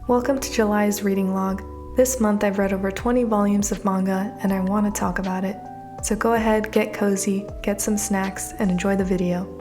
Welcome to July's reading log. This month I've read over 20 volumes of manga and I want to talk about it. So go ahead, get cozy, get some snacks, and enjoy the video.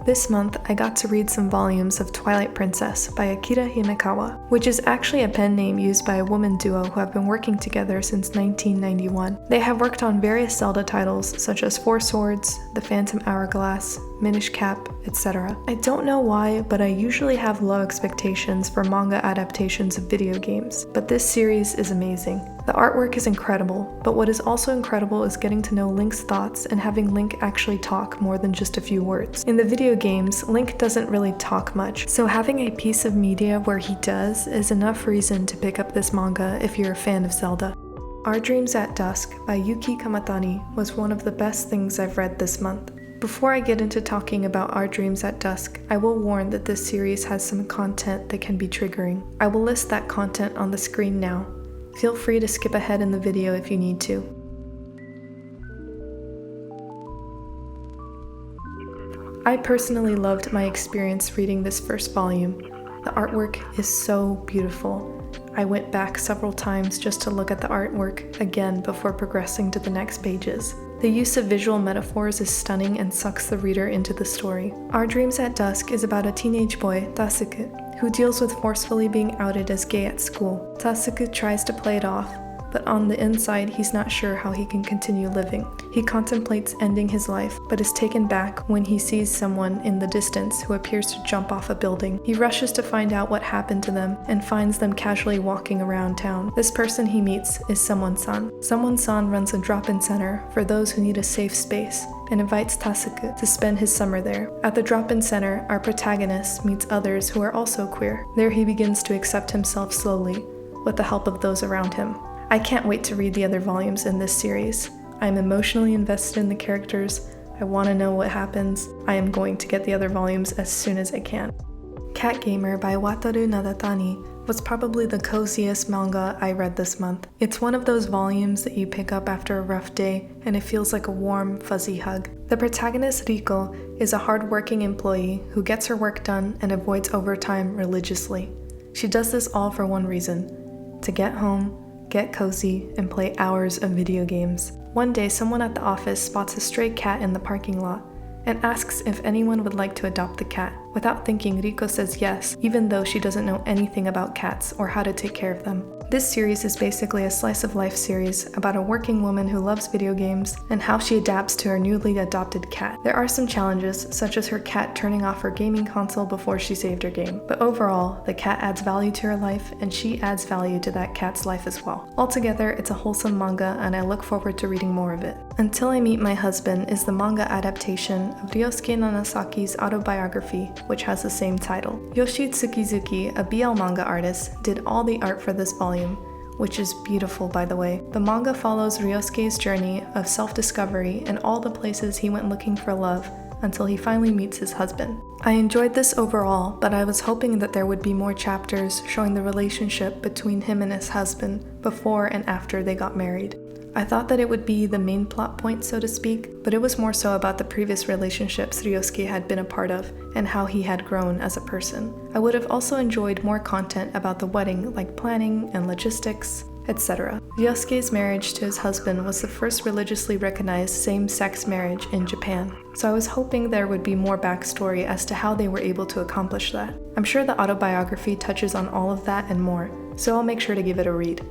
This month I got to read some volumes of Twilight Princess by Akira Himekawa, which is actually a pen name used by a woman duo who have been working together since 1991. They have worked on various Zelda titles such as Four Swords, The Phantom Hourglass, Minish Cap, etc. I don't know why, but I usually have low expectations for manga adaptations of video games, but this series is amazing. The artwork is incredible, but what is also incredible is getting to know Link's thoughts and having Link actually talk more than just a few words. In the video games, Link doesn't really talk much, so having a piece of media where he does is enough reason to pick up this manga if you're a fan of Zelda. Our Dreams at Dusk by Yuki Kamatani was one of the best things I've read this month. Before I get into talking about Our Dreams at Dusk, I will warn that this series has some content that can be triggering. I will list that content on the screen now. Feel free to skip ahead in the video if you need to. I personally loved my experience reading this first volume. The artwork is so beautiful. I went back several times just to look at the artwork again before progressing to the next pages. The use of visual metaphors is stunning and sucks the reader into the story. Our Dreams at Dusk is about a teenage boy, Tasuku, who deals with forcefully being outed as gay at school. Tasuku tries to play it off, but on the inside he's not sure how he can continue living. He contemplates ending his life, but is taken back when he sees someone in the distance who appears to jump off a building. He rushes to find out what happened to them and finds them casually walking around town. This person he meets is Someone-san. Someone-san runs a drop-in center for those who need a safe space and invites Tasuku to spend his summer there. At the drop-in center, our protagonist meets others who are also queer. There he begins to accept himself slowly, with the help of those around him. I can't wait to read the other volumes in this series. I am emotionally invested in the characters. I want to know what happens. I am going to get the other volumes as soon as I can. Cat Gamer by Wataru Nadatani was probably the coziest manga I read this month. It's one of those volumes that you pick up after a rough day and it feels like a warm, fuzzy hug. The protagonist, Riko, is a hard-working employee who gets her work done and avoids overtime religiously. She does this all for one reason: to get home, get cozy, and play hours of video games. One day, someone at the office spots a stray cat in the parking lot and asks if anyone would like to adopt the cat. Without thinking, Riko says yes, even though she doesn't know anything about cats or how to take care of them. This series is basically a slice of life series about a working woman who loves video games and how she adapts to her newly adopted cat. There are some challenges, such as her cat turning off her gaming console before she saved her game, but overall, the cat adds value to her life and she adds value to that cat's life as well. Altogether, it's a wholesome manga and I look forward to reading more of it. Until I Meet My Husband is the manga adaptation of Ryosuke Nanasaki's autobiography, which has the same title. Yoshi Tsukizuki, a BL manga artist, did all the art for this volume, which is beautiful by the way. The manga follows Ryosuke's journey of self-discovery and all the places he went looking for love until he finally meets his husband. I enjoyed this overall, but I was hoping that there would be more chapters showing the relationship between him and his husband before and after they got married. I thought that it would be the main plot point, so to speak, but it was more so about the previous relationships Ryosuke had been a part of and how he had grown as a person. I would have also enjoyed more content about the wedding, like planning and logistics, etc. Ryosuke's marriage to his husband was the first religiously recognized same-sex marriage in Japan, so I was hoping there would be more backstory as to how they were able to accomplish that. I'm sure the autobiography touches on all of that and more, so I'll make sure to give it a read.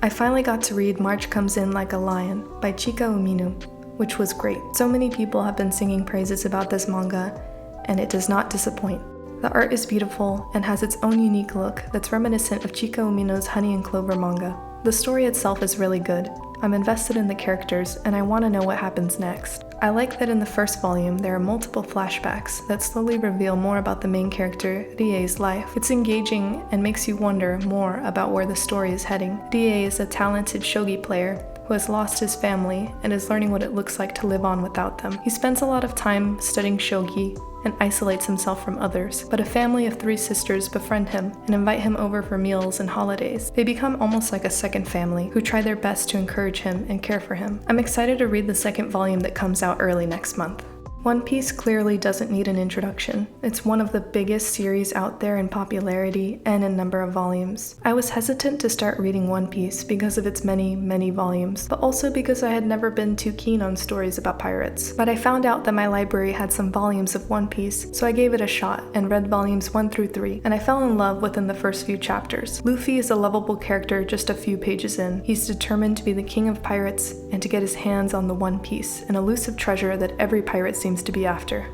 I finally got to read March Comes In Like a Lion by Chika Uminu, which was great. So many people have been singing praises about this manga, and it does not disappoint. The art is beautiful and has its own unique look that's reminiscent of Chika Uminu's Honey and Clover manga. The story itself is really good. I'm invested in the characters, and I want to know what happens next. I like that in the first volume there are multiple flashbacks that slowly reveal more about the main character, Rie's life. It's engaging and makes you wonder more about where the story is heading. Rie is a talented shogi player who has lost his family and is learning what it looks like to live on without them. He spends a lot of time studying shogi and isolates himself from others, but a family of 3 sisters befriend him and invite him over for meals and holidays. They become almost like a second family who try their best to encourage him and care for him. I'm excited to read the second volume that comes out early next month. One Piece clearly doesn't need an introduction. It's one of the biggest series out there in popularity and in number of volumes. I was hesitant to start reading One Piece because of its many volumes, but also because I had never been too keen on stories about pirates. But I found out that my library had some volumes of One Piece, so I gave it a shot and read volumes 1 through 3, and I fell in love within the first few chapters. Luffy is a lovable character just a few pages in. He's determined to be the king of pirates and to get his hands on the One Piece, an elusive treasure that every pirate seems to be after.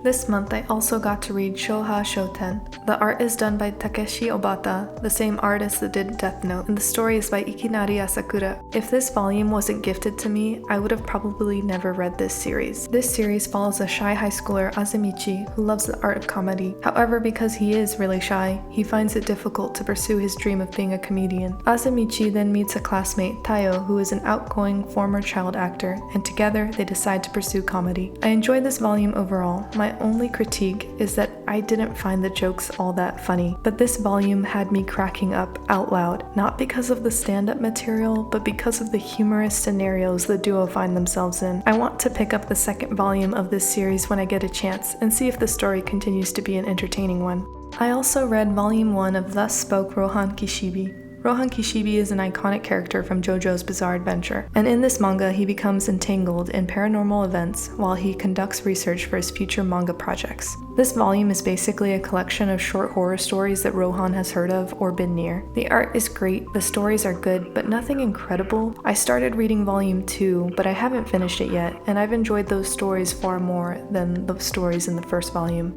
This month I also got to read Shouha Shoten. The art is done by Takeshi Obata, the same artist that did Death Note, and the story is by Ikinari Asakura. If this volume wasn't gifted to me, I would have probably never read this series. This series follows a shy high schooler, Azemichi, who loves the art of comedy. However, because he is really shy, he finds it difficult to pursue his dream of being a comedian. Azemichi then meets a classmate, Tayo, who is an outgoing former child actor, and together they decide to pursue comedy. I enjoyed this volume overall. My only critique is that I didn't find the jokes all that funny, but this volume had me cracking up out loud, not because of the stand-up material, but because of the humorous scenarios the duo find themselves in. I want to pick up the second volume of this series when I get a chance and see if the story continues to be an entertaining one. I also read volume 1 of Thus Spoke Rohan Kishibe. Rohan Kishibe is an iconic character from JoJo's Bizarre Adventure, and in this manga he becomes entangled in paranormal events while he conducts research for his future manga projects. This volume is basically a collection of short horror stories that Rohan has heard of or been near. The art is great, the stories are good, but nothing incredible. I started reading volume 2, but I haven't finished it yet, and I've enjoyed those stories far more than the stories in the first volume.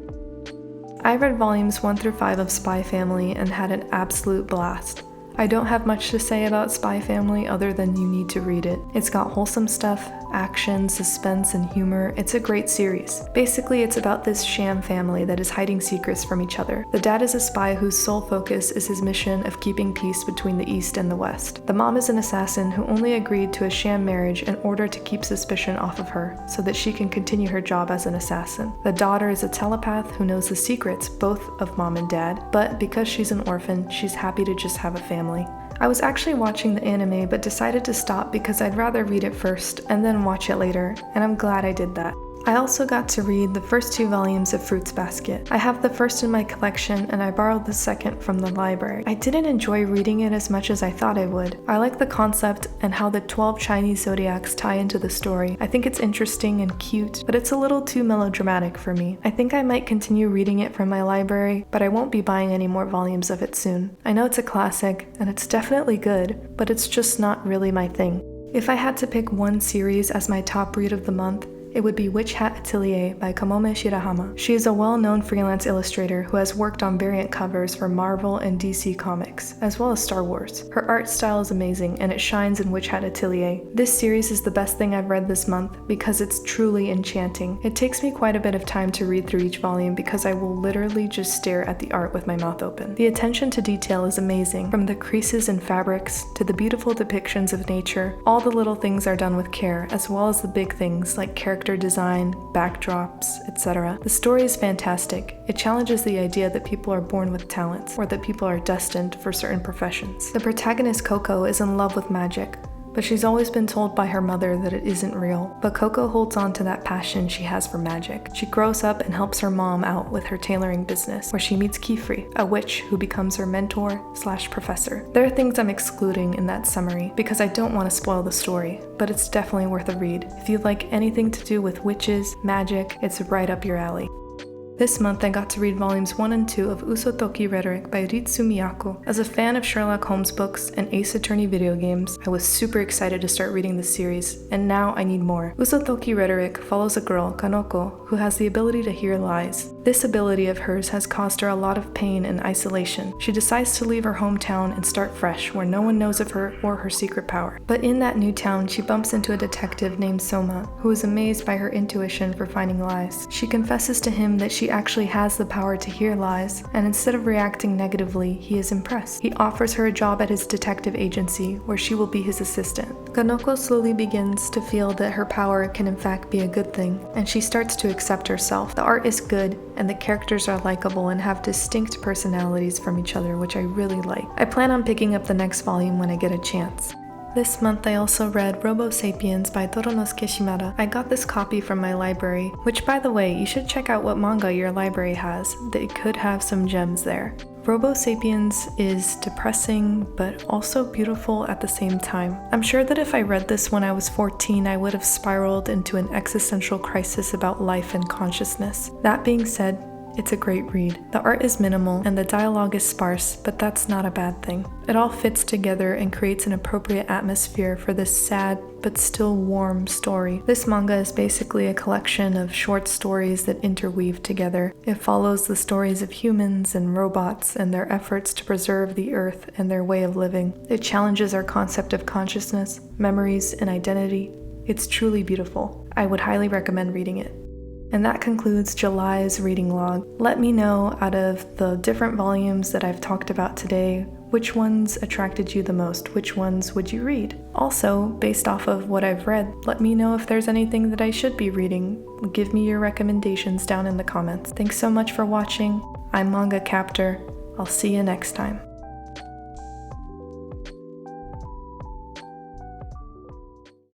I read volumes 1 through 5 of Spy Family and had an absolute blast. I don't have much to say about Spy Family other than you need to read it. It's got wholesome stuff, action, suspense, and humor. It's a great series. Basically, it's about this sham family that is hiding secrets from each other. The dad is a spy whose sole focus is his mission of keeping peace between the East and the West. The mom is an assassin who only agreed to a sham marriage in order to keep suspicion off of her, so that she can continue her job as an assassin. The daughter is a telepath who knows the secrets both of mom and dad, but because she's an orphan, she's happy to just have a family. I was actually watching the anime but decided to stop because I'd rather read it first and then watch it later, and I'm glad I did that. I also got to read the first 2 volumes of Fruits Basket. I have the first in my collection and I borrowed the second from the library. I didn't enjoy reading it as much as I thought I would. I like the concept and how the 12 Chinese zodiacs tie into the story. I think it's interesting and cute, but it's a little too melodramatic for me. I think I might continue reading it from my library, but I won't be buying any more volumes of it soon. I know it's a classic and it's definitely good, but it's just not really my thing. If I had to pick one series as my top read of the month, it would be Witch Hat Atelier by Kamome Shirahama. She is a well-known freelance illustrator who has worked on variant covers for Marvel and DC Comics, as well as Star Wars. Her art style is amazing, and it shines in Witch Hat Atelier. This series is the best thing I've read this month because it's truly enchanting. It takes me quite a bit of time to read through each volume because I will literally just stare at the art with my mouth open. The attention to detail is amazing, from the creases in fabrics to the beautiful depictions of nature. All the little things are done with care, as well as the big things like character design, backdrops, etc. The story is fantastic. It challenges the idea that people are born with talents, or that people are destined for certain professions. The protagonist Coco is in love with magic, but she's always been told by her mother that it isn't real. But Coco holds on to that passion she has for magic. She grows up and helps her mom out with her tailoring business, where she meets Kifri, a witch who becomes her mentor/professor. There are things I'm excluding in that summary because I don't want to spoil the story, but it's definitely worth a read. If you like anything to do with witches, magic, it's right up your alley. This month I got to read volumes 1 and 2 of Usotoki Rhetoric by Ritsu Miyako. As a fan of Sherlock Holmes books and Ace Attorney video games, I was super excited to start reading this series, and now I need more. Usotoki Rhetoric follows a girl, Kanoko, who has the ability to hear lies. This ability of hers has caused her a lot of pain and isolation. She decides to leave her hometown and start fresh, where no one knows of her or her secret power. But in that new town, she bumps into a detective named Soma, who is amazed by her intuition for finding lies. She confesses to him that she actually has the power to hear lies, and instead of reacting negatively, he is impressed. He offers her a job at his detective agency, where she will be his assistant. Kanoko slowly begins to feel that her power can in fact be a good thing, and she starts to accept herself. The art is good, and the characters are likable and have distinct personalities from each other, which I really like. I plan on picking up the next volume when I get a chance. This month I also read Robo Sapiens by Toronosuke Shimada. I got this copy from my library, which by the way, you should check out what manga your library has. They could have some gems there. Robo Sapiens is depressing, but also beautiful at the same time. I'm sure that if I read this when I was 14, I would have spiraled into an existential crisis about life and consciousness. That being said, it's a great read. The art is minimal and the dialogue is sparse, but that's not a bad thing. It all fits together and creates an appropriate atmosphere for this sad but still warm story. This manga is basically a collection of short stories that interweave together. It follows the stories of humans and robots and their efforts to preserve the earth and their way of living. It challenges our concept of consciousness, memories, and identity. It's truly beautiful. I would highly recommend reading it. And that concludes July's reading log. Let me know, out of the different volumes that I've talked about today, which ones attracted you the most? Which ones would you read? Also, based off of what I've read, let me know if there's anything that I should be reading. Give me your recommendations down in the comments. Thanks so much for watching. I'm Manga Captor. I'll see you next time.